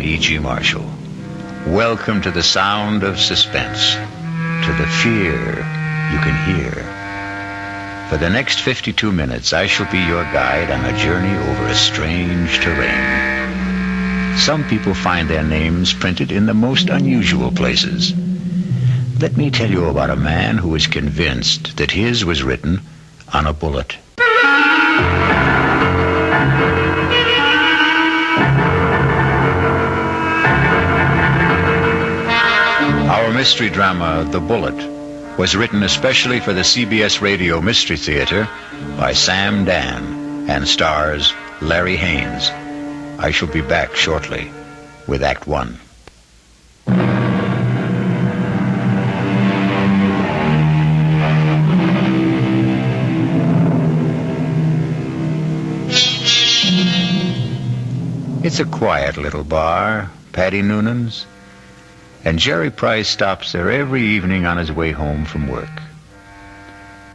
E.G. Marshall. Welcome to the sound of suspense, to the fear you can hear. For the next 52 minutes, I shall be your guide on a journey over a strange terrain. Some people find their names printed in the most unusual places. Let me tell you about a man who is convinced that his was written on a bullet. Our mystery drama, The Bullet, was written especially for the CBS Radio Mystery Theater by Sam Dan and stars Larry Haynes. I shall be back shortly with Act One. It's a quiet little bar, Paddy Noonan's, and Jerry Price stops there every evening on his way home from work.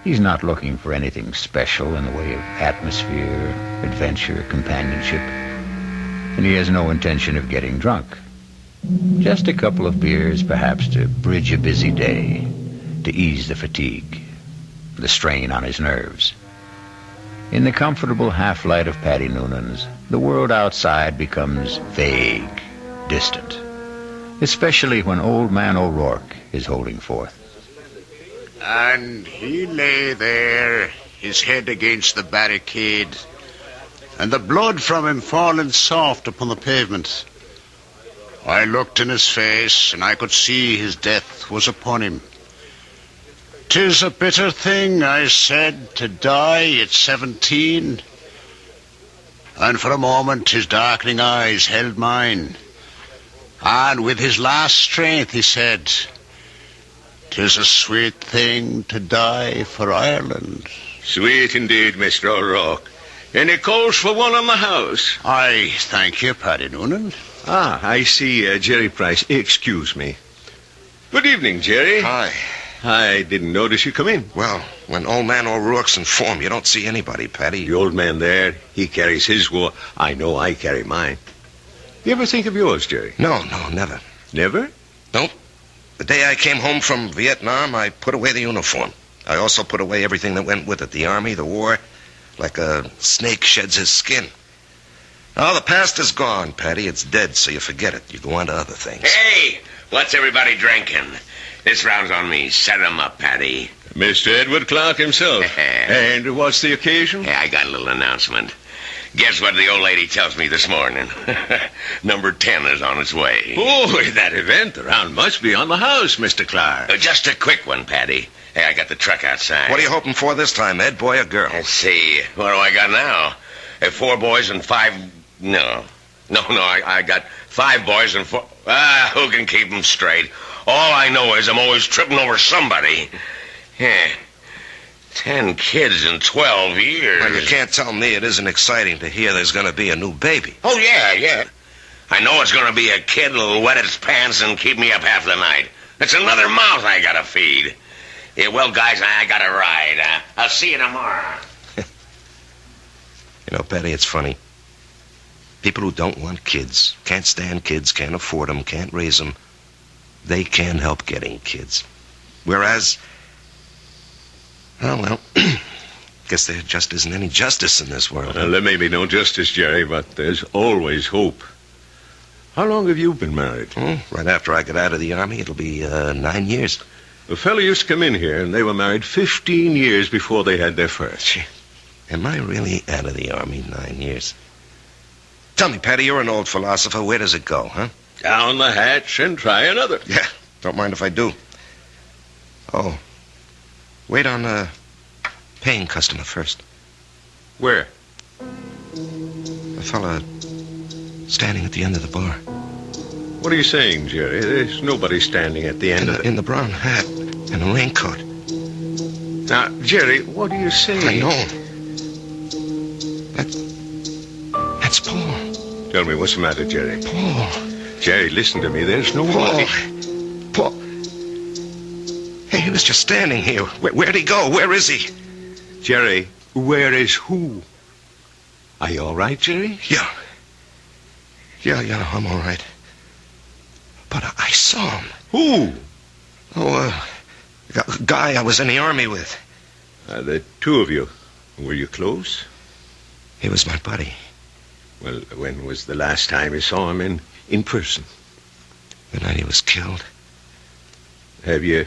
He's not looking for anything special in the way of atmosphere, adventure, companionship, and he has no intention of getting drunk. Just a couple of beers, perhaps, to bridge a busy day, to ease the fatigue, the strain on his nerves. In the comfortable half-light of Paddy Noonan's, the world outside becomes vague, distant, especially when Old Man O'Rourke is holding forth. And he lay there, his head against the barricade, and the blood from him falling soft upon the pavement. I looked in his face, and I could see his death was upon him. "'Tis a bitter thing," I said, "to die at 17. And for a moment his darkening eyes held mine. And with his last strength he said, "'Tis a sweet thing to die for Ireland." Sweet indeed, Mr. O'Rourke. Any calls for one on the house? I thank you, Paddy Noonan. I see Jerry Price. Excuse me. Good evening, Jerry. Hi. I didn't notice you come in. Well, when Old Man O'Rourke's in form, you don't see anybody, Paddy. The old man there, he carries his war. I know I carry mine. You ever think of yours, Jerry? No, never. Never? Nope. The day I came home from Vietnam, I put away the uniform. I also put away everything that went with it. The army, the war, like a snake sheds his skin. Now, the past is gone, Paddy. It's dead, so you forget it. You go on to other things. Hey, what's everybody drinking? This round's on me. Set 'em up, Paddy. Mr. Edward Clark himself. And what's the occasion? Hey, I got a little announcement. Guess what the old lady tells me this morning? Number 10 is on its way. Oh, that event. The round must be on the house, Mr. Clark. Just a quick one, Paddy. Hey, I got the truck outside. What are you hoping for this time, Ed? Boy or girl? Let's see. What do I got now? 4 boys and 5... No, I got 5 boys and 4... who can keep them straight? All I know is I'm always tripping over somebody. Yeah. 10 kids in 12 years. Well, you can't tell me it isn't exciting to hear there's going to be a new baby. Oh, yeah. I know it's going to be a kid that'll wet its pants and keep me up half the night. It's another mouth I got to feed. Yeah, well, guys, I got to ride. I'll see you tomorrow. You know, Paddy, it's funny. People who don't want kids, can't stand kids, can't afford them, can't raise them, they can't help getting kids. Whereas, well, guess there just isn't any justice in this world. Well, there may be no justice, Jerry, but there's always hope. How long have you been married? Right after I got out of the army, it'll be 9 years. A fellow used to come in here, and they were married 15 years before they had their first. Gee, am I really out of the army 9 years? Tell me, Paddy, you're an old philosopher. Where does it go, huh? Down the hatch and try another. Yeah, don't mind if I do. Oh, wait on a paying customer first. Where? A fella standing at the end of the bar. What are you saying, Jerry? There's nobody standing at the end of it. In the brown hat and a raincoat. Now, Jerry, what are you saying? I know. That's Paul. Tell me, what's the matter, Jerry? Paul. Jerry, listen to me. There's nobody. Paul. Hey, he was just standing here. Where'd he go? Where is he? Jerry, where is who? Are you all right, Jerry? Yeah, I'm all right. But I saw him. Who? Oh, a guy I was in the army with. The two of you. Were you close? He was my buddy. Well, when was the last time you saw him in person? The night he was killed. Have you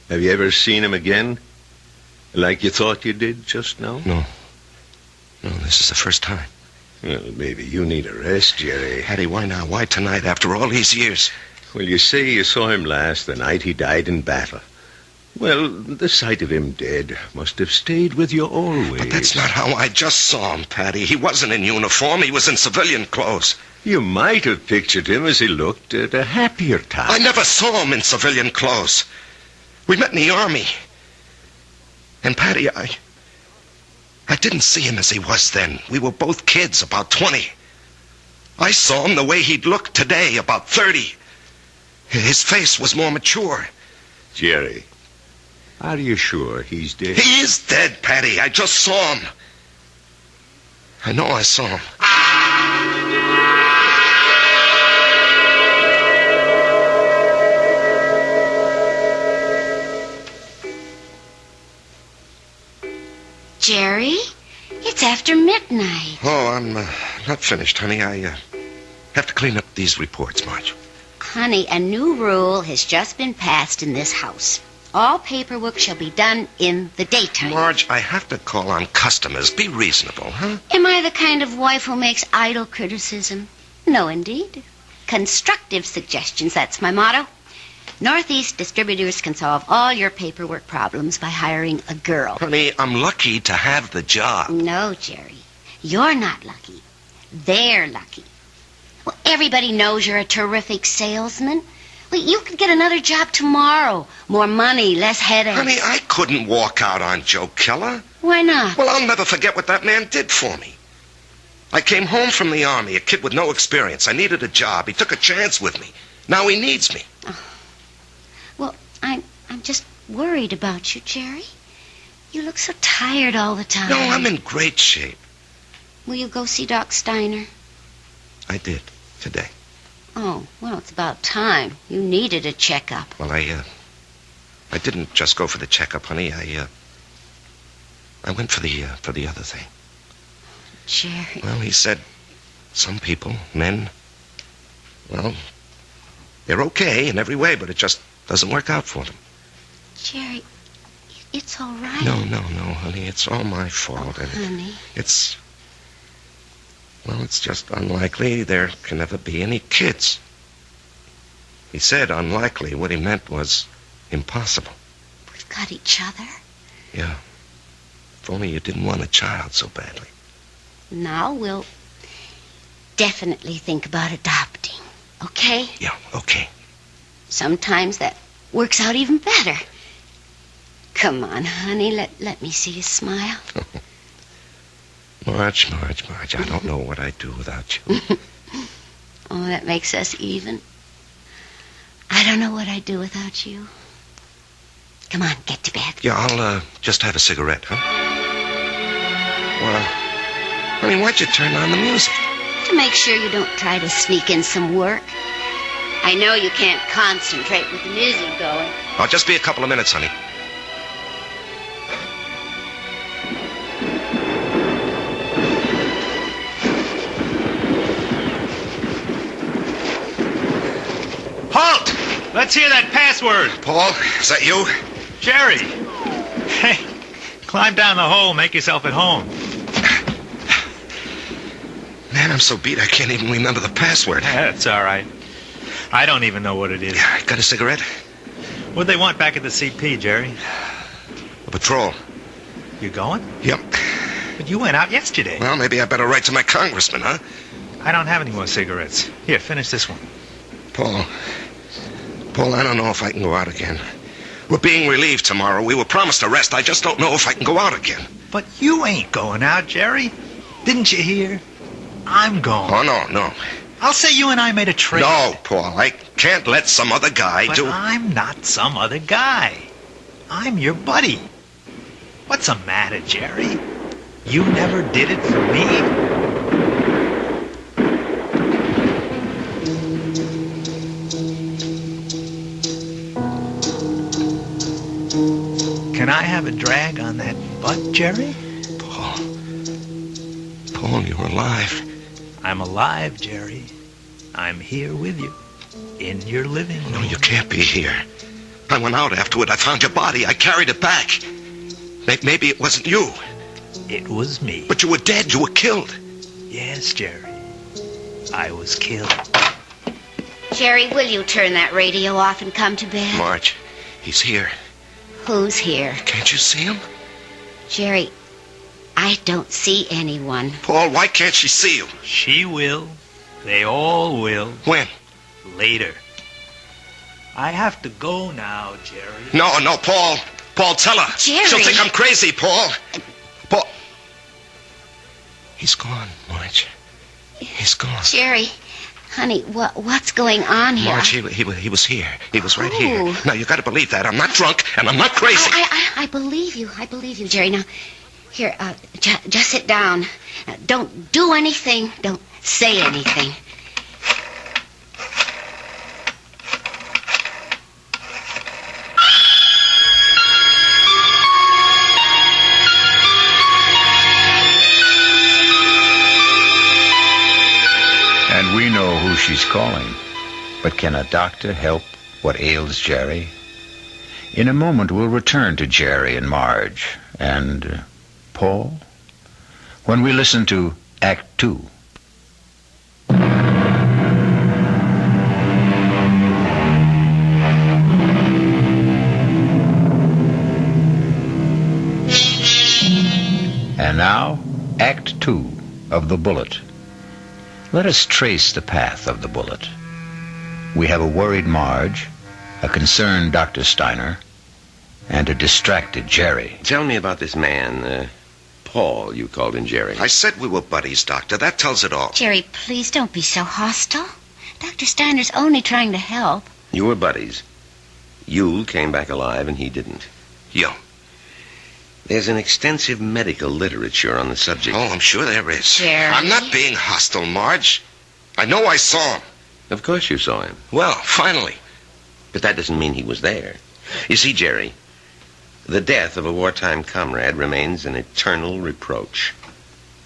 ever seen him again? Like you thought you did just now? No. No, this is the first time. Well, maybe you need a rest, Jerry. Hattie, why now? Why tonight after all these years? Well, you say you saw him last the night he died in battle. Well, the sight of him dead must have stayed with you always. But that's not how I just saw him, Patty. He wasn't in uniform. He was in civilian clothes. You might have pictured him as he looked at a happier time. I never saw him in civilian clothes. We met in the army. And, Patty, I didn't see him as he was then. We were both kids, about 20. I saw him the way he'd look today, about 30. His face was more mature. Jerry, are you sure he's dead? He is dead, Patty. I just saw him. I know I saw him. Jerry, it's after midnight. Oh, I'm not finished, honey. I have to clean up these reports, Marge. Honey, a new rule has just been passed in this house. All paperwork shall be done in the daytime. Marge, I have to call on customers. Be reasonable, huh? Am I the kind of wife who makes idle criticism? No, indeed. Constructive suggestions, that's my motto. Northeast Distributors can solve all your paperwork problems by hiring a girl. Honey, I'm lucky to have the job. No, Jerry. You're not lucky. They're lucky. Well, everybody knows you're a terrific salesman. Well, you could get another job tomorrow. More money, less headaches. Honey, I couldn't walk out on Joe Keller. Why not? Well, I'll never forget what that man did for me. I came home from the army, a kid with no experience. I needed a job. He took a chance with me. Now he needs me. Oh. Well, I'm just worried about you, Jerry. You look so tired all the time. No, I'm in great shape. Will you go see Doc Steiner? I did, today. Oh, well, it's about time. You needed a checkup. Well, I didn't just go for the checkup, honey. I went for the other thing. Jerry. Well, he said some people, men, well, they're okay in every way, but it just doesn't work out for them. Jerry, it's all right. No, honey. It's all my fault. Oh, honey. It's just unlikely there can ever be any kids. He said unlikely. What he meant was impossible. We've got each other. Yeah. If only you didn't want a child so badly. Now we'll definitely think about adopting, okay? Yeah, okay. Sometimes that works out even better. Come on, honey, let me see you smile. Marge, I don't know what I'd do without you. Oh, that makes us even. I don't know what I'd do without you. Come on, get to bed. Yeah, I'll just have a cigarette, huh? Well, honey, why'd you turn on the music? To make sure you don't try to sneak in some work. I know you can't concentrate with the music going. I'll just be a couple of minutes, honey. Halt! Let's hear that password. Paul, is that you? Jerry. Hey, climb down the hole, make yourself at home. Man, I'm so beat I can't even remember the password. That's all right. I don't even know what it is. Yeah, got a cigarette? What'd they want back at the CP, Jerry? A patrol. You going? Yep. But you went out yesterday. Well, maybe I better write to my congressman, huh? I don't have any more cigarettes. Here, finish this one. Paul, I don't know if I can go out again. We're being relieved tomorrow. We were promised a rest. I just don't know if I can go out again. But you ain't going out, Jerry. Didn't you hear? I'm going. Oh, no. I'll say you and I made a trade. No, Paul, I can't let some other guy But do... I'm not some other guy. I'm your buddy. What's the matter, Jerry? You never did it for me? Can I have a drag on that butt, Jerry? Paul, you're alive. I'm alive, Jerry. I'm here with you. In your living room. No, you can't be here. I went out afterward. I found your body. I carried it back. Maybe it wasn't you. It was me. But you were dead. You were killed. Yes, Jerry. I was killed. Jerry, will you turn that radio off and come to bed? Marge, he's here. Who's here? Can't you see him? Jerry, I don't see anyone. Paul, why can't she see you? She will. They all will. When? Later. I have to go now, Jerry. No, Paul. Paul, tell her. Jerry. She'll think I'm crazy, Paul. Paul. He's gone, Marge. He's gone. Jerry, honey, what's going on here? Marge, he was here. He was right here. Now, you got to believe that. I'm not drunk, and I'm not crazy. I believe you. I believe you, Jerry. Now, here, just sit down. Don't do anything. Don't say anything. And we know who she's calling. But can a doctor help what ails Jerry? In a moment, we'll return to Jerry and Marge and Paul when we listen to Act 2. And now, Act 2 of The Bullet. Let us trace the path of the bullet. We have a worried Marge, a concerned Dr. Steiner, and a distracted Jerry. Tell me about this man, Paul, you called him Jerry. I said we were buddies, Doctor. That tells it all. Jerry, please don't be so hostile. Dr. Steiner's only trying to help. You were buddies. You came back alive and he didn't. You. There's an extensive medical literature on the subject. Oh, I'm sure there is. Jerry. I'm not being hostile, Marge. I know I saw him. Of course you saw him. Well, finally. But that doesn't mean he was there. You see, Jerry, the death of a wartime comrade remains an eternal reproach.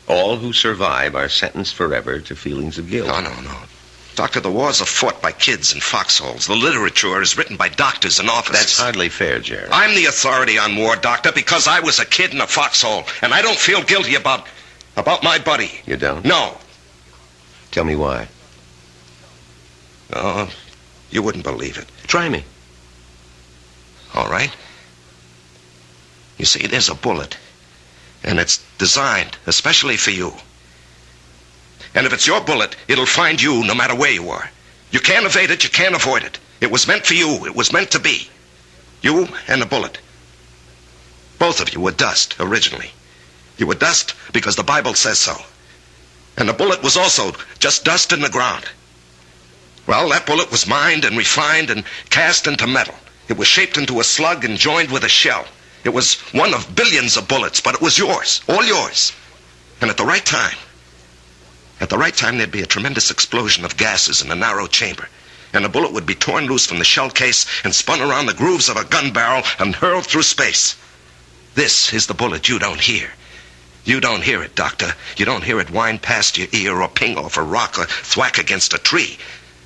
All who survive are sentenced forever to feelings of guilt. No. Doctor, the wars are fought by kids in foxholes. The literature is written by doctors and officers. That's hardly fair, Jerry. I'm the authority on war, Doctor, because I was a kid in a foxhole, and I don't feel guilty about my buddy. You don't? No. Tell me why. Oh, you wouldn't believe it. Try me. All right. You see, there's a bullet, and it's designed especially for you. And if it's your bullet, it'll find you no matter where you are. You can't evade it, you can't avoid it. It was meant for you. It was meant to be. You and the bullet. Both of you were dust, originally. You were dust because the Bible says so. And the bullet was also just dust in the ground. Well, that bullet was mined and refined and cast into metal. It was shaped into a slug and joined with a shell. It was one of billions of bullets, but it was yours, all yours. And at the right time, there'd be a tremendous explosion of gases in a narrow chamber, and the bullet would be torn loose from the shell case and spun around the grooves of a gun barrel and hurled through space. This is the bullet you don't hear. You don't hear it, Doctor. You don't hear it whine past your ear or ping off a rock or thwack against a tree.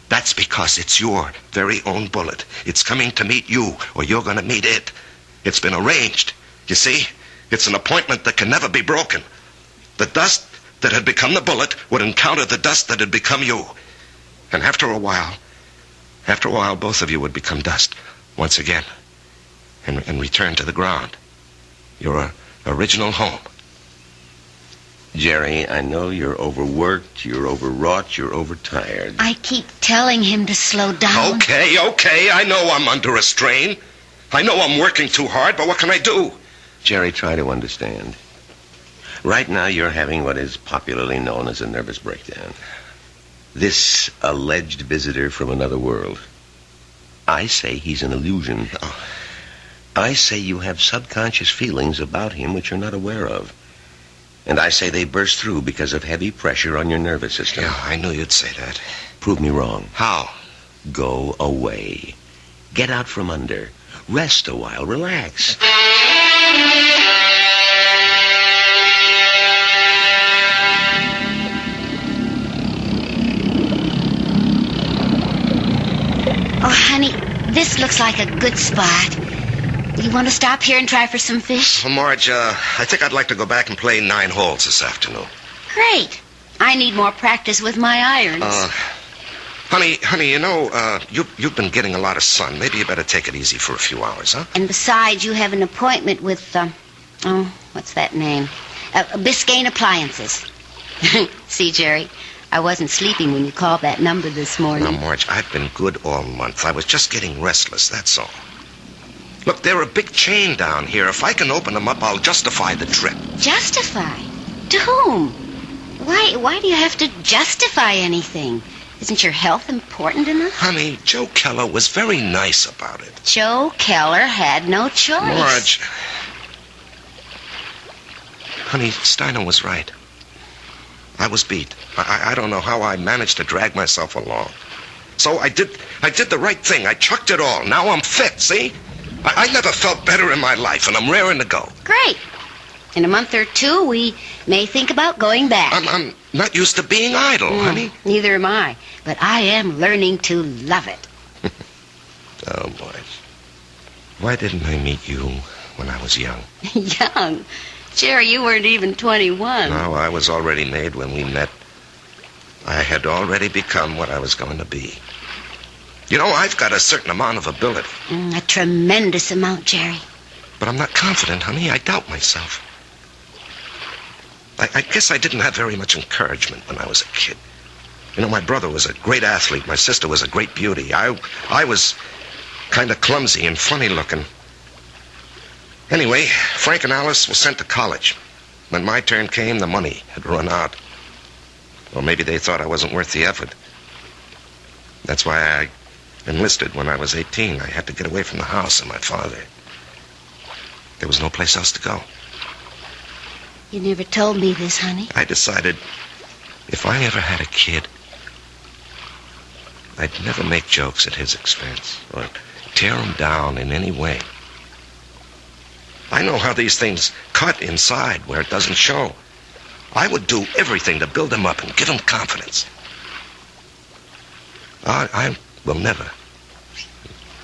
That's because it's your very own bullet. It's coming to meet you, or you're going to meet it. It's been arranged. You see, it's an appointment that can never be broken. The dust that had become the bullet would encounter the dust that had become you. And after a while, both of you would become dust once again and return to the ground. Your original home. Jerry, I know you're overworked, you're overwrought, you're overtired. I keep telling him to slow down. Okay, I know I'm under a strain. I know I'm working too hard, but what can I do? Jerry, try to understand. Right now you're having what is popularly known as a nervous breakdown. This alleged visitor from another world, I say he's an illusion. Oh. I say you have subconscious feelings about him which you're not aware of. And I say they burst through because of heavy pressure on your nervous system. Yeah, I knew you'd say that. Prove me wrong. How? Go away. Get out from under. Rest a while. Relax. looks like a good spot. You want to stop here and try for some fish? Well, Marge, I think I'd like to go back and play 9 holes this afternoon. Great. I need more practice with my irons. Honey, you know, you've been getting a lot of sun. Maybe you better take it easy for a few hours, huh? And besides, you have an appointment with, what's that name? Biscayne Appliances. See, Jerry, I wasn't sleeping when you called that number this morning. Now, Marge, I've been good all month. I was just getting restless, that's all. Look, they're a big chain down here. If I can open them up, I'll justify the trip. Justify? To whom? Why do you have to justify anything? Isn't your health important enough? Honey, Joe Keller was very nice about it. Joe Keller had no choice. Marge. Honey, Steiner was right. I was beat. I don't know how I managed to drag myself along. So I did the right thing. I chucked it all. Now I'm fit, see? I never felt better in my life, and I'm raring to go. Great. In a month or two, we may think about going back. I'm not used to being idle, honey. Neither am I. But I am learning to love it. Oh, Marge. Why didn't I meet you when I was young? Young? Jerry, you weren't even 21. No, I was already made when we met. I had already become what I was going to be. You know, I've got a certain amount of ability. A tremendous amount, Jerry. But I'm not confident, honey. I doubt myself. I guess I didn't have very much encouragement when I was a kid. You know, my brother was a great athlete. My sister was a great beauty. I was kind of clumsy and funny looking. Anyway, Frank and Alice were sent to college. When my turn came, the money had run out. Or maybe they thought I wasn't worth the effort. That's why I enlisted when I was 18. I had to get away from the house and my father. There was no place else to go. You never told me this, honey. I decided if I ever had a kid, I'd never make jokes at his expense or tear him down in any way. I know how these things cut inside where it doesn't show. I would do everything to build him up and give him confidence. I will never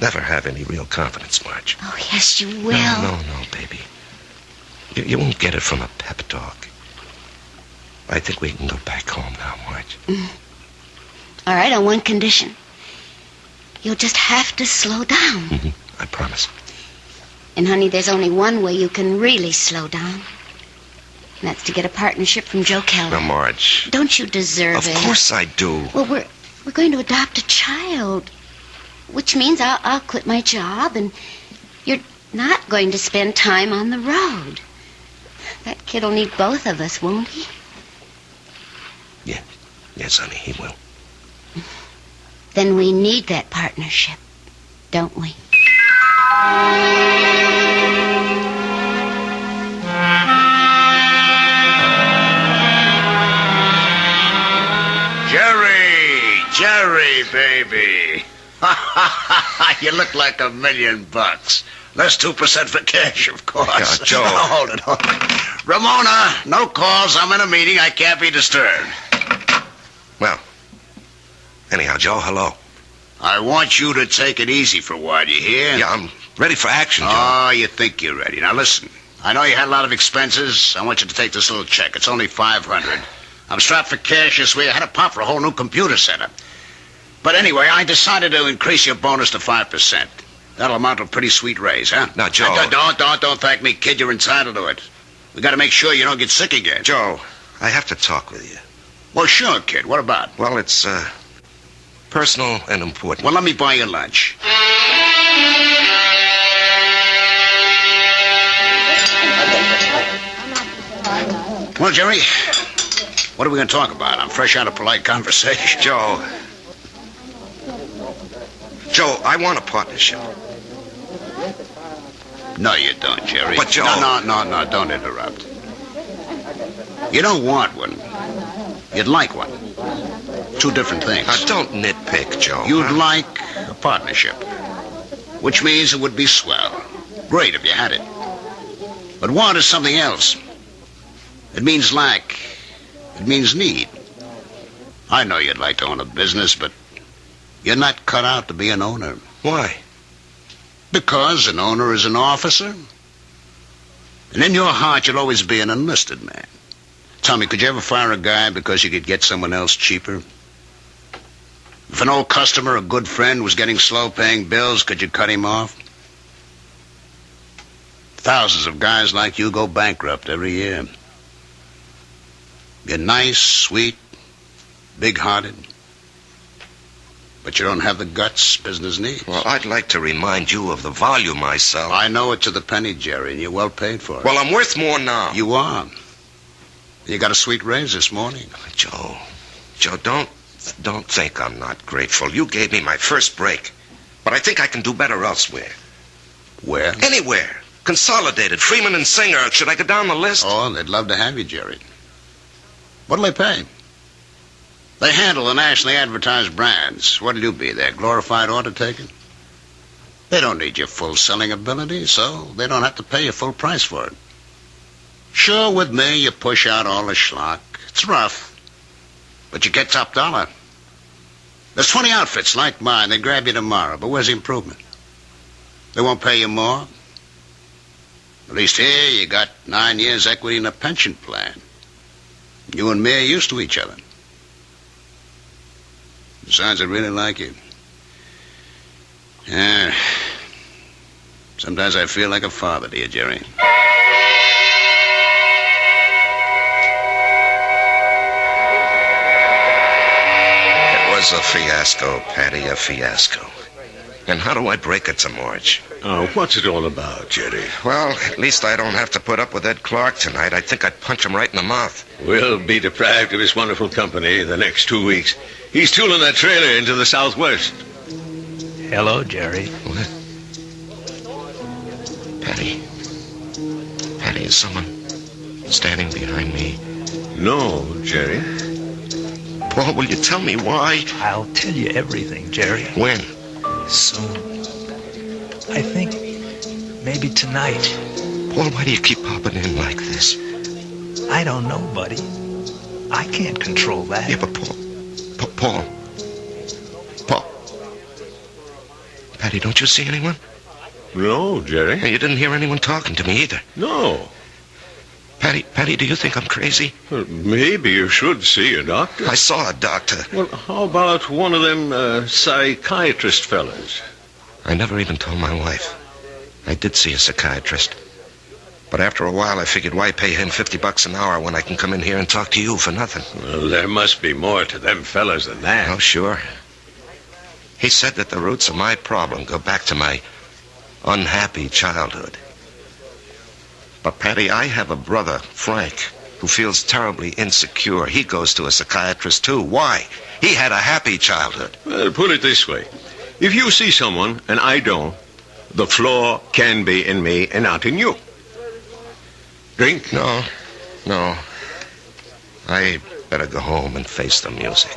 have any real confidence, Marge. Oh, yes, you will. No, baby. You won't get it from a pep talk. I think we can go back home now, Marge. All right, on one condition. You'll just have to slow down. Mm-hmm. I promise. And, honey, there's only one way you can really slow down. And that's to get a partnership from Joe Keller. Now, Marge. Don't you deserve it? Of course I do. Well, we're going to adopt a child. Which means I'll quit my job, and you're not going to spend time on the road. That kid'll need both of us, won't he? Yeah. Yes, honey, he will. Then we need that partnership, don't we? Jerry, baby. You look like $1 million. Less 2% for cash, of course. Yeah, Joe. Hold it. Ramona, no calls. I'm in a meeting. I can't be disturbed. Well, anyhow, Joe, hello. I want you to take it easy for a while, you hear? Yeah, I'm ready for action, Joe. Oh, you think you're ready. Now, listen. I know you had a lot of expenses. I want you to take this little check. It's only $500. I'm strapped for cash this week. I had to pop for a whole new computer setup. But anyway, I decided to increase your bonus to 5%. That'll amount to a pretty sweet raise, huh? Now, Joe... Don't thank me, kid. You're entitled to it. We got to make sure you don't get sick again. Joe, I have to talk with you. Well, sure, kid. What about? Well, it's, personal and important. Well, let me buy you lunch. Well, Jerry, what are we going to talk about? I'm fresh out of polite conversation. Joe, I want a partnership. No, you don't, Jerry. But, Joe... No, don't interrupt. You don't want one. You'd like one. Two different things. Now, don't nitpick, Joe. You'd like a partnership, which means it would be swell. Great if you had it. But want is something else. It means lack. It means need. I know you'd like to own a business, but you're not cut out to be an owner. Why? Because an owner is an officer. And in your heart, you'll always be an enlisted man. Tell me, could you ever fire a guy because you could get someone else cheaper? If an old customer, a good friend, was getting slow paying bills, could you cut him off? Thousands of guys like you go bankrupt every year. You're nice, sweet, big-hearted, but you don't have the guts business needs. Well, I'd like to remind you of the volume I sell. I know it to the penny, Jerry, and you're well paid for it. Well, I'm worth more now. You are. You got a sweet raise this morning. Joe, don't think I'm not grateful. You gave me my first break, but I think I can do better elsewhere. Where? Anywhere. Consolidated, Freeman and Singer. Should I go down the list? Oh, they'd love to have you, Jerry. What'll they pay? They handle the nationally advertised brands. What'll you be, their glorified order taker? They don't need your full selling ability, so they don't have to pay you full price for it. Sure, with me, you push out all the schlock. It's rough, but you get top dollar. There's 20 outfits like mine. They grab you tomorrow, but where's the improvement? They won't pay you more. At least here, you got 9 years equity in a pension plan. You and me are used to each other. Besides, I really like you. Yeah. Sometimes I feel like a father to you, Jerry. It was a fiasco, Patty, a fiasco. And how do I break it to Marge? Oh, what's it all about, Jerry? Well, at least I don't have to put up with Ed Clark tonight. I think I'd punch him right in the mouth. We'll be deprived of his wonderful company the next 2 weeks. He's tooling that trailer into the southwest. Hello, Jerry. What? Patty, is someone standing behind me? No, Jerry. Paul, will you tell me why? I'll tell you everything, Jerry. When? Soon. I think maybe tonight. Paul, why do you keep popping in like this? I don't know, buddy. I can't control that. Yeah, but Paul. Patty, don't you see anyone? No, Jerry. You didn't hear anyone talking to me either. No. Patty, do you think I'm crazy? Well, maybe you should see a doctor. I saw a doctor. Well, how about one of them psychiatrist fellas? I never even told my wife. I did see a psychiatrist. But after a while, I figured, why pay him $50 an hour when I can come in here and talk to you for nothing? Well, there must be more to them fellas than that. Oh, sure. He said that the roots of my problem go back to my unhappy childhood. But, Patty, I have a brother, Frank, who feels terribly insecure. He goes to a psychiatrist, too. Why? He had a happy childhood. Well, put it this way. If you see someone, and I don't, the flaw can be in me and not in you. Drink? No. I better go home and face the music.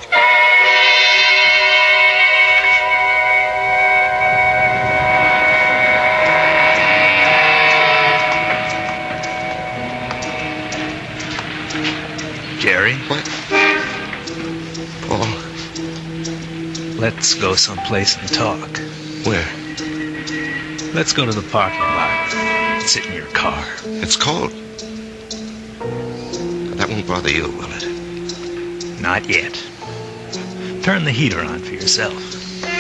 Jerry? What? Paul? Let's go someplace and talk. Where? Let's go to the parking lot. Sit in your car. It's cold. That won't bother you, will it? Not yet. Turn the heater on for yourself.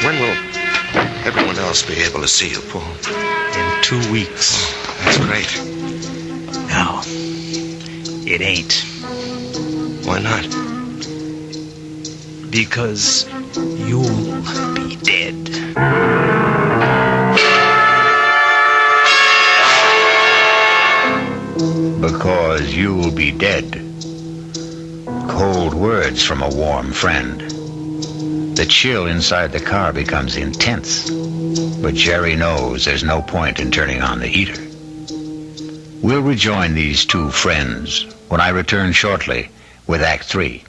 When will everyone else be able to see you, Paul? In 2 weeks. Oh, that's great. No, it ain't. Why not? Because you'll be dead. Because you'll be dead. Cold words from a warm friend. The chill inside the car becomes intense, but Jerry knows there's no point in turning on the heater. We'll rejoin these two friends when I return shortly with Act 3.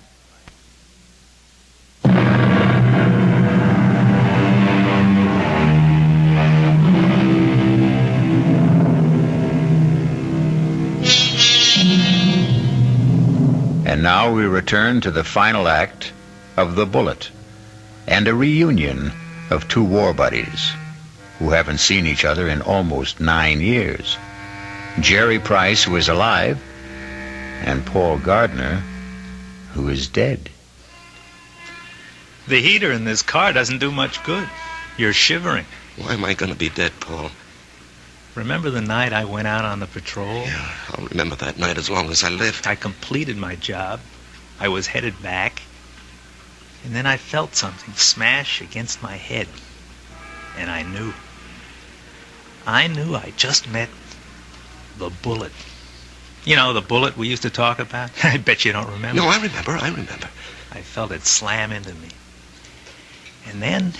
And now we return to the final act of The Bullet and a reunion of two war buddies. who haven't seen each other in almost 9 years. Jerry Price, who is alive, and Paul Gardner, who is dead. The heater in this car doesn't do much good. You're shivering. Why am I going to be dead, Paul? Remember the night I went out on the patrol? Yeah, I'll remember that night as long as I live. I completed my job. I was headed back. And then I felt something smash against my head. And I knew. I just met the bullet. You know, the bullet we used to talk about? I bet you don't remember. No, I remember. I felt it slam into me. And then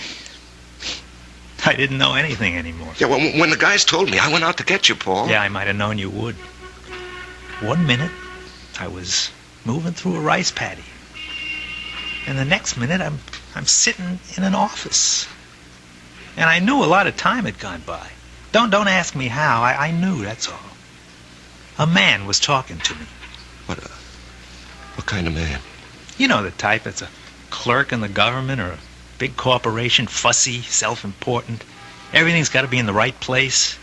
I didn't know anything anymore. Yeah, well, when the guys told me, I went out to get you, Paul. Yeah, I might have known you would. 1 minute, I was moving through a rice paddy. And the next minute, I'm sitting in an office. And I knew a lot of time had gone by. Don't ask me how. I knew, that's all. A man was talking to me. What kind of man? You know the type that's a clerk in the government or a big corporation, fussy, self-important. Everything's got to be in the right place.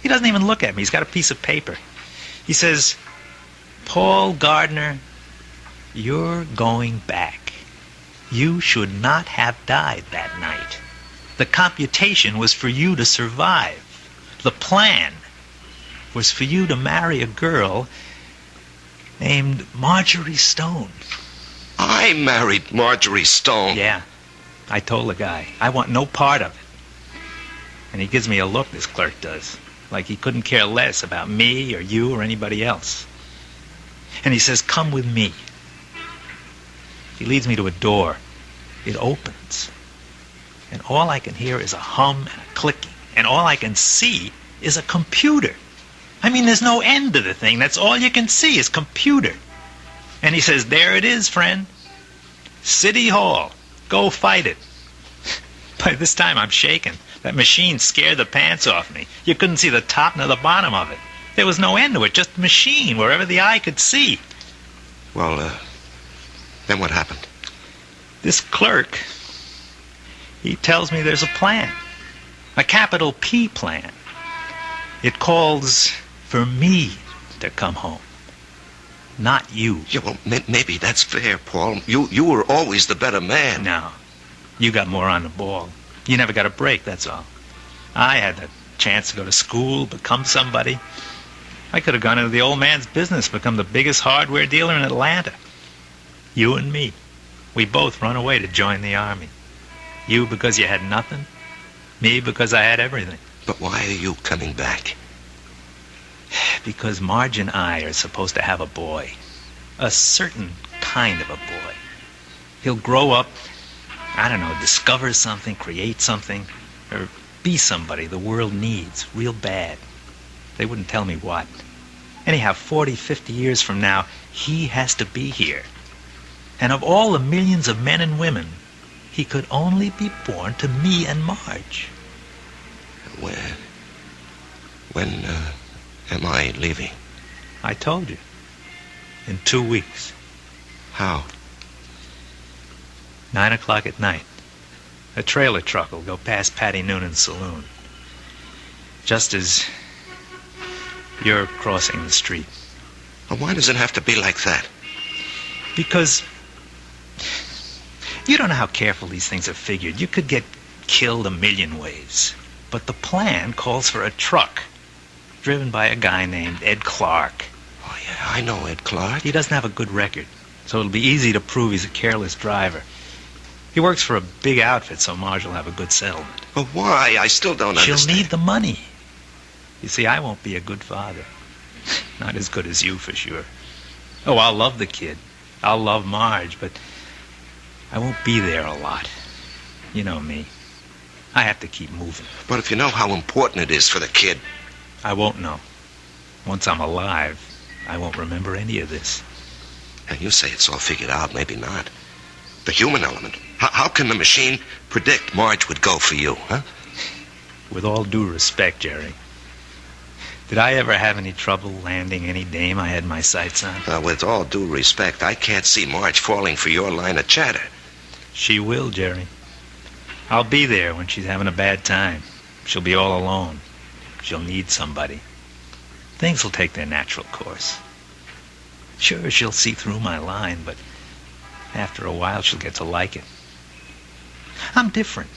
He doesn't even look at me. He's got a piece of paper. He says, Paul Gardner, you're going back. You should not have died that night. The computation was for you to survive. The plan was for you to marry a girl named Marjorie Stone. I married Marjorie Stone. Yeah. I told the guy, I want no part of it. And he gives me a look, this clerk does, like he couldn't care less about me or you or anybody else. And he says, come with me. He leads me to a door. It opens. And all I can hear is a hum and a clicking. And all I can see is a computer. I mean, there's no end to the thing. That's all you can see is computer. And he says, there it is, friend. City Hall. Go fight it. By this time, I'm shaking. That machine scared the pants off me. You couldn't see the top nor the bottom of it. There was no end to it, just a machine wherever the eye could see. Well, then what happened? This clerk, he tells me there's a plan. A capital P plan. It calls for me to come home. Not you. Yeah, well, maybe that's fair, Paul. You were always the better man. No. You got more on the ball. You never got a break, that's all. I had the chance to go to school, become somebody. I could have gone into the old man's business, become the biggest hardware dealer in Atlanta. You and me. We both run away to join the army. You because you had nothing. Me because I had everything. But why are you coming back? Because Marge and I are supposed to have a boy. A certain kind of a boy. He'll grow up, I don't know, discover something, create something, or be somebody the world needs real bad. They wouldn't tell me what. Anyhow, 40, 50 years from now, he has to be here. And of all the millions of men and women, he could only be born to me and Marge. When am I leaving? I told you. In 2 weeks. How? 9 o'clock at night. A trailer truck will go past Patty Noonan's saloon. Just as you're crossing the street. Well, why does it have to be like that? Because you don't know how careful these things are figured. You could get killed a million ways. But the plan calls for a truck driven by a guy named Ed Clark. Oh, yeah, I know Ed Clark. He doesn't have a good record, so it'll be easy to prove he's a careless driver. He works for a big outfit, so Marge will have a good settlement. But why? I still don't understand. She'll need the money. You see, I won't be a good father. Not as good as you, for sure. Oh, I'll love the kid. I'll love Marge, but I won't be there a lot. You know me. I have to keep moving. But if you know how important it is for the kid... I won't know. Once I'm alive, I won't remember any of this. And you say it's all figured out, maybe not. The human element. How can the machine predict Marge would go for you, huh? With all due respect, Jerry, did I ever have any trouble landing any dame I had my sights on? With all due respect, I can't see Marge falling for your line of chatter. She will, Jerry. I'll be there when she's having a bad time. She'll be all alone. She'll need somebody. Things will take their natural course. Sure, she'll see through my line, but after a while she'll get to like it. I'm different.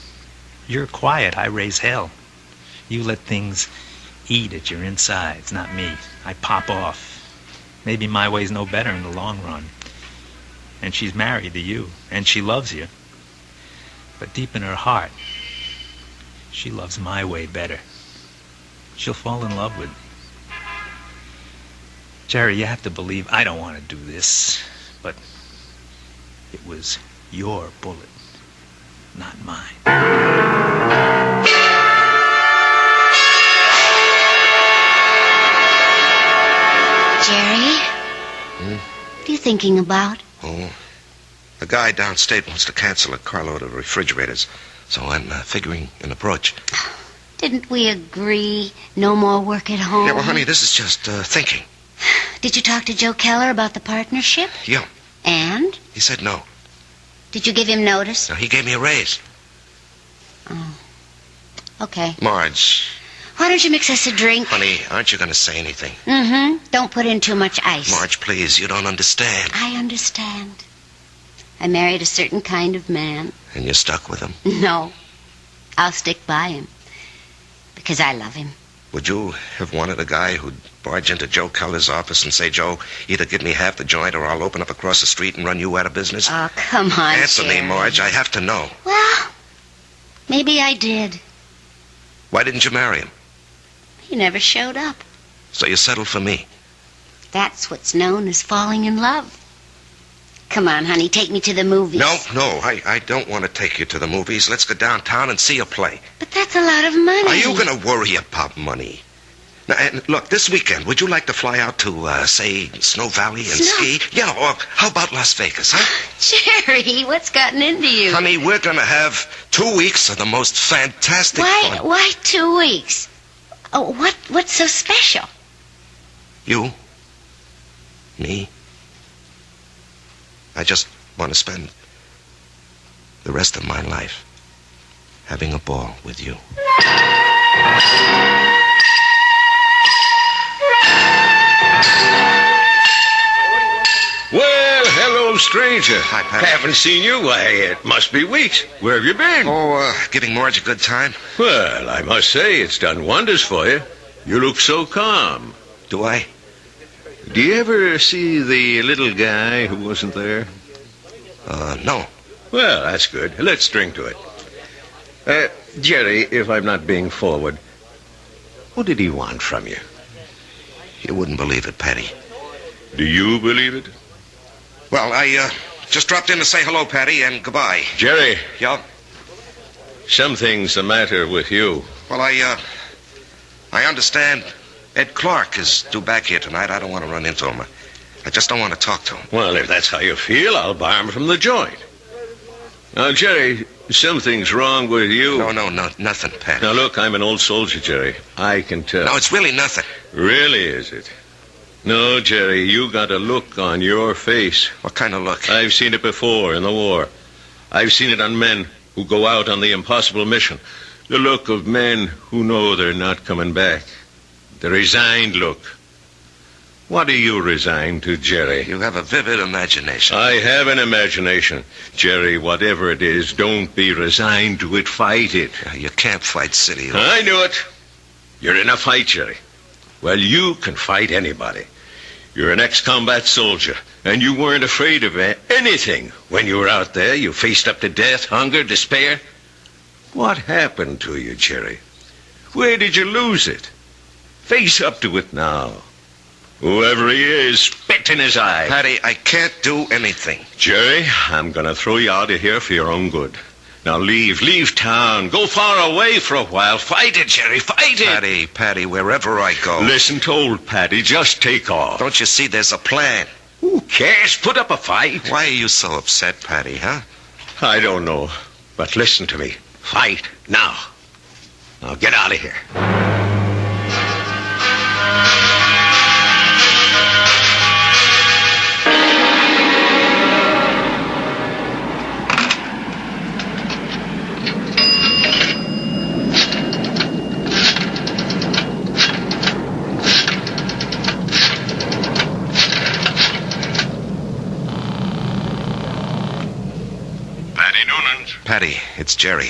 You're quiet, I raise hell. You let things eat at your insides, not me. I pop off. Maybe my way's no better in the long run. And she's married to you, and she loves you. But deep in her heart, she loves my way better. She'll fall in love with me. Jerry, you have to believe I don't want to do this, but it was your bullet, not mine. Jerry? What are you thinking about? Oh, a guy downstate wants to cancel a carload of refrigerators, so I'm figuring an approach. Didn't we agree no more work at home? Yeah, well, honey, this is just thinking. Did you talk to Joe Keller about the partnership? Yeah. And? He said no. Did you give him notice? No, he gave me a raise. Oh. Okay. Marge. Why don't you mix us a drink? Honey, aren't you going to say anything? Mm-hmm. Don't put in too much ice. Marge, please, you don't understand. I understand. I married a certain kind of man. And you're stuck with him? No. I'll stick by him. Because I love him. Would you have wanted a guy who'd barge into Joe Keller's office and say, Joe, either give me half the joint or I'll open up across the street and run you out of business? Oh, come on, Answer me, Jerry. Marge. I have to know. Well, maybe I did. Why didn't you marry him? He never showed up. So you settled for me. That's what's known as falling in love. Come on, honey, take me to the movies. No, I don't want to take you to the movies. Let's go downtown and see a play. But that's a lot of money. Are you going to worry about money? Now, and look, this weekend, would you like to fly out to, say, Snow Valley and ski? Yeah, or how about Las Vegas, huh? Jerry, what's gotten into you? Honey, we're going to have 2 weeks of the most fantastic fun. Why 2 weeks? Oh, what's so special? You? Me? I just want to spend the rest of my life having a ball with you. Well, hello, stranger. Hi, Pat. Haven't seen you. Why, it must be weeks. Where have you been? Oh, giving Marge a good time? Well, I must say it's done wonders for you. You look so calm. Do I? Do you ever see the little guy who wasn't there? No. Well, that's good. Let's drink to it. Jerry, if I'm not being forward, what did he want from you? You wouldn't believe it, Patty. Do you believe it? Well, I just dropped in to say hello, Patty, and goodbye. Jerry. Yeah? Something's the matter with you. Well, I understand Ed Clark is due back here tonight. I don't want to run into him. I just don't want to talk to him. Well, if that's how you feel, I'll bar him from the joint. Now, Jerry, something's wrong with you. No, nothing, Patty. Now, look, I'm an old soldier, Jerry. I can tell. No, it's really nothing. Really, is it? No, Jerry, you got a look on your face. What kind of look? I've seen it before in the war. I've seen it on men who go out on the impossible mission. The look of men who know they're not coming back. The resigned look. What are you resigned to, Jerry? You have a vivid imagination. I have an imagination. Jerry, whatever it is, don't be resigned to it. Fight it. You can't fight City. I knew it. You're in a fight, Jerry. Well, you can fight anybody. You're an ex-combat soldier, and you weren't afraid of anything. When you were out there, you faced up to death, hunger, despair. What happened to you, Jerry? Where did you lose it? Face up to it now. Whoever he is, spit in his eye. Patty, I can't do anything. Jerry, I'm going to throw you out of here for your own good. Now leave town. Go far away for a while. Fight it, Jerry, fight it. Patty, wherever I go. Listen to old Patty, just take off. Don't you see there's a plan? Who cares? Put up a fight. Why are you so upset, Patty, huh? I don't know, but listen to me. Fight now. Now get out of here. Patty, it's Jerry.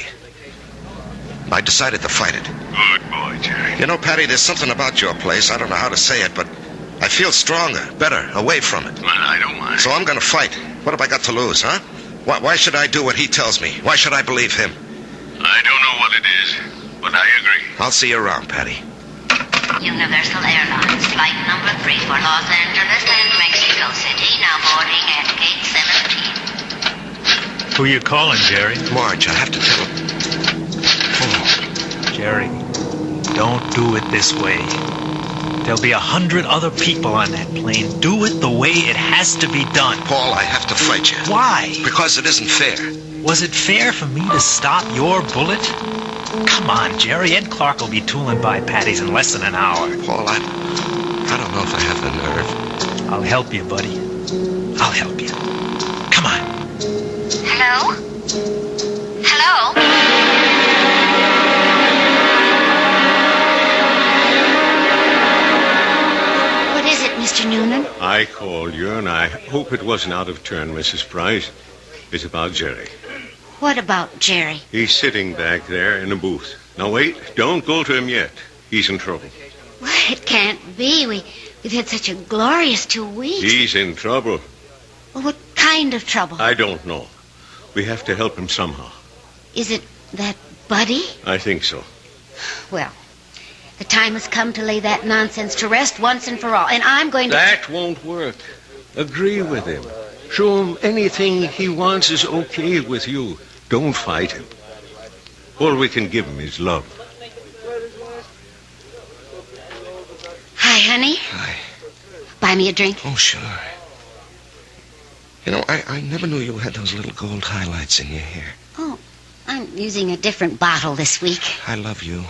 I decided to fight it. Good boy, Jerry. You know, Patty, there's something about your place. I don't know how to say it, but I feel stronger, better, away from it. Well, I don't mind. So I'm going to fight. What have I got to lose, huh? Why should I do what he tells me? Why should I believe him? I don't know what it is, but I agree. I'll see you around, Patty. Universal Airlines, flight number 3 for Los Angeles and Mexico City, now boarding at gate 17. Who you calling, Jerry? Marge, I have to tell him. Oh, Jerry, don't do it this way. There'll be 100 other people on that plane. Do it the way it has to be done. Paul, I have to fight you. Why? Because it isn't fair. Was it fair for me to stop your bullet? Come on, Jerry. Ed Clark will be tooling by Patty's in less than an hour. Paul, I don't know if I have the nerve. I'll help you, buddy. I'll help you. Come on. Hello? Hello? What is it, Mr. Noonan? I called you, and I hope it wasn't out of turn, Mrs. Price. It's about Jerry. What about Jerry? He's sitting back there in the booth. Now, wait. Don't go to him yet. He's in trouble. Well, it can't be. We've had such a glorious 2 weeks. He's in trouble. Well, what kind of trouble? I don't know. We have to help him somehow. Is it that Buddy? I think so. Well, the time has come to lay that nonsense to rest once and for all, and I'm going to... That won't work. Agree with him. Show him anything he wants is okay with you. Don't fight him. All we can give him is love. Hi, honey. Hi. Buy me a drink. Oh, sure. You know, I never knew you had those little gold highlights in your hair. Oh, I'm using a different bottle this week. I love you.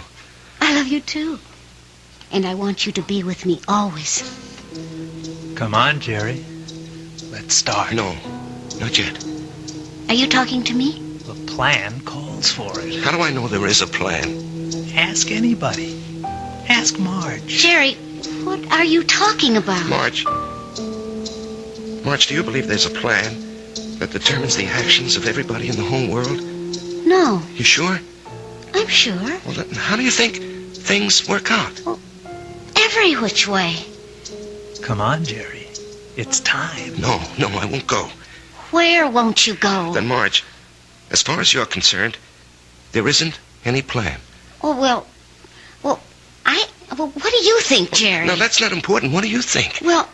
I love you, too. And I want you to be with me always. Come on, Jerry. Let's start. No, not yet. Are you talking to me? The plan calls for it. How do I know there is a plan? Ask anybody. Ask Marge. Jerry, what are you talking about? Marge, do you believe there's a plan that determines the actions of everybody in the whole world? No. You sure? I'm sure. Well, then how do you think things work out? Well, every which way. Come on, Jerry. It's time. No, I won't go. Where won't you go? Then, Marge, as far as you're concerned, there isn't any plan. Oh, well, what do you think, Jerry? No, that's not important. What do you think? Well,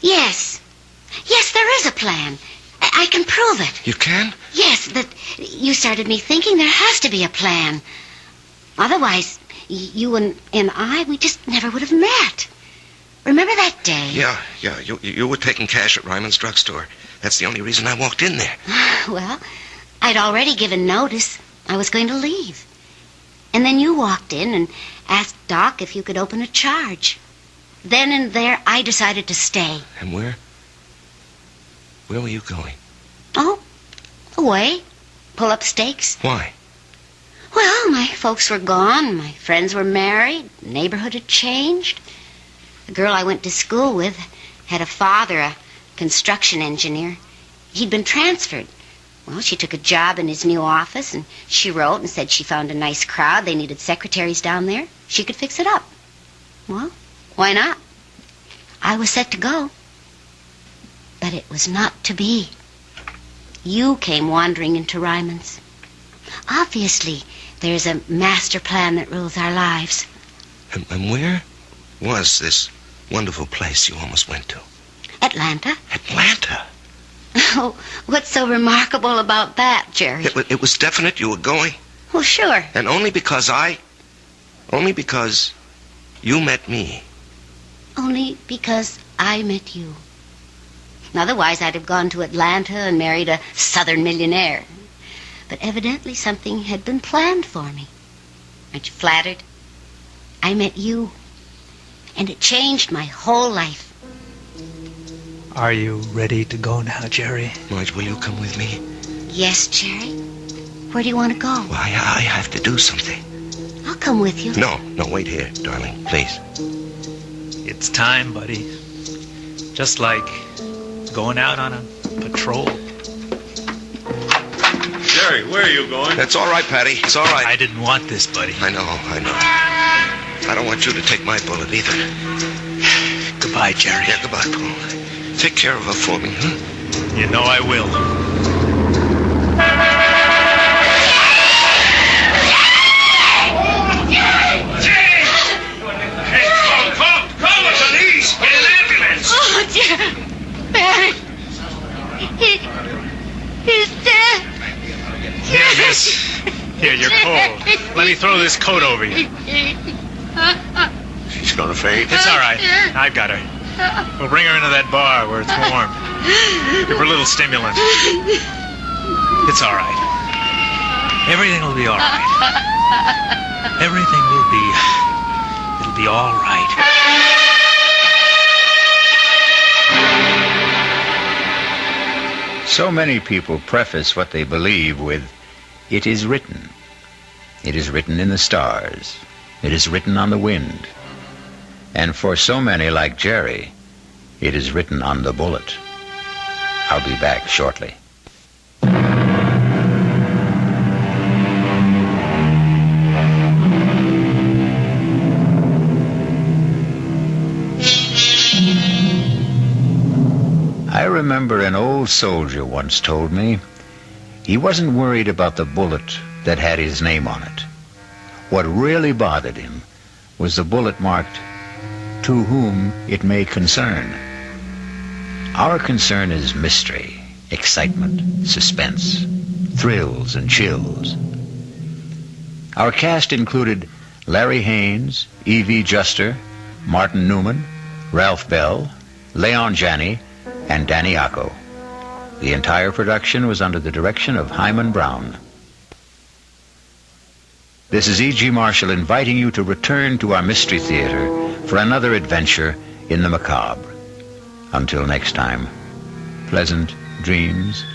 yes. Yes, there is a plan. I can prove it. You can? Yes, but you started me thinking there has to be a plan. Otherwise, you and I, we just never would have met. Remember that day? Yeah. You were taking cash at Ryman's drugstore. That's the only reason I walked in there. Well, I'd already given notice. I was going to leave. And then you walked in and asked Doc if you could open a charge. Then and there, I decided to stay. And where were you going? Oh, away. Pull up stakes. Why? Well, my folks were gone. My friends were married. The neighborhood had changed. The girl I went to school with had a father, a construction engineer. He'd been transferred. Well, she took a job in his new office, and she wrote and said she found a nice crowd. They needed secretaries down there. She could fix it up. Well, why not? I was set to go. But it was not to be. You came wandering into Ryman's. Obviously, there's a master plan that rules our lives. And where was this wonderful place you almost went to? Atlanta. Atlanta? Oh, what's so remarkable about that, Jerry? It was definite you were going? Well, sure. And only because you met me. Only because I met you. Otherwise, I'd have gone to Atlanta and married a southern millionaire. But evidently something had been planned for me. Aren't you flattered? I met you, and it changed my whole life. Are you ready to go now, Jerry? Marge, will you come with me? Yes, Jerry. Where do you want to go? Well, I have to do something. I'll come with you. No, wait here, darling, please. It's time, buddy. Just like going out on a patrol. Jerry, where are you going? It's all right, Patty. It's all right. I didn't want this, buddy. I know. I don't want you to take my bullet either. Goodbye, Jerry. Yeah, goodbye, Paul. Take care of her for me, huh? You know I will. Hey, call the police! Get an ambulance! Oh, dear. Barry. He's dead. Here, miss. Here, you're cold. Let me throw this coat over you. She's gonna faint. It's all right. I've got her. We'll bring her into that bar where it's warm. Give her a little stimulant. It's all right. Everything will be all right. Everything will be... It'll be all right. So many people preface what they believe with, "It is written." It is written in the stars. It is written on the wind. And for so many like Jerry, it is written on the bullet. I'll be back shortly. I remember an old soldier once told me he wasn't worried about the bullet that had his name on it. What really bothered him was the bullet marked, "To whom it may concern." Our concern is mystery, excitement, suspense, thrills and chills. Our cast included Larry Haynes, E.V. Juster, Martin Newman, Ralph Bell, Leon Janney, and Danny Acco. The entire production was under the direction of Hyman Brown. This is E.G. Marshall inviting you to return to our Mystery Theater for another adventure in the macabre. Until next time, pleasant dreams